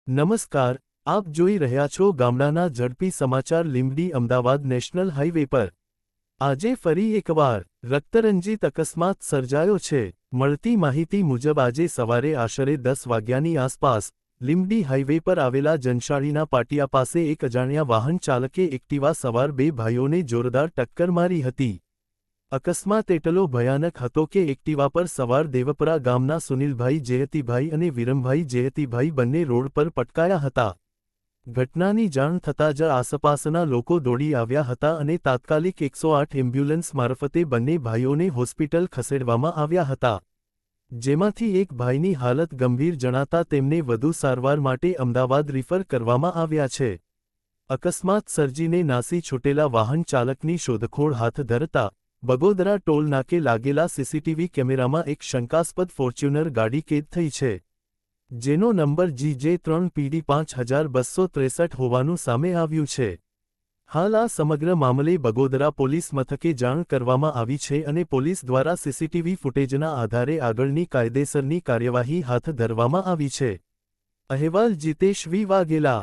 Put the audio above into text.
નમસ્કાર, આપ જોઈ રહ્યા છો ગામડાના ઝડપી સમાચાર લીંબડી અમદાવાદ નેશનલ હાઈવે પર। આજે ફરી એકવાર રક્તરંજિત અકસ્માત સર્જાયો છે। મળતી માહિતી મુજબ આજે સવારે આશરે 10 વાગ્યાની આસપાસ લીંબડી હાઈવે પર આવેલા જનશાળીના પાટિયા પાસે એક અજાણ્યા વાહન ચાલકે એક્ટિવા સવાર બે ભાઈઓને જોરદાર ટક્કર મારી હતી। અકસ્માત એટલો ભયાનક હતો કે એક્ટિવા પર સવાર દેવપરા ગામના સુનિલભાઈ જેહતીભાઈ અને વિરમભાઈ જેહતીભાઈ બંને રોડ પર પટકાયા હતા। ઘટનાની જાણ થતાં જ આસપાસના લોકો દોડી આવ્યા હતા અને તાત્કાલિક 108 એમ્બ્યુલન્સ મારફતે બંને ભાઈઓને હોસ્પિટલ ખસેડવામાં આવ્યા હતા, જેમાંથી એક ભાઈની હાલત ગંભીર જણાતા તેમને વધુ સારવાર માટે અમદાવાદ રિફર કરવામાં આવ્યા છે। અકસ્માત સર્જીને નાસી છૂટેલા વાહન ચાલકની શોધખોળ હાથ ધરતા બગોદરા ટોલ નાકે લાગેલા સીસીટીવી કેમેરામાં એક શંકાસ્પદ ફોર્ચ્યુનર ગાડી કેદ થઈ છે, જેનો નંબર GJ3PD 5263 હોવાનું સામે આવ્યું છે। હાલ આ સમગ્ર મામલે બગોદરા પોલીસ મથકે જાણ કરવામાં આવી છે અને પોલીસ દ્વારા સીસીટીવી ફૂટેજના આધારે આગળની કાયદેસરની કાર્યવાહી હાથ ધરવામાં આવી છે। અહેવાલ જીતેશ વી વાઘેલા।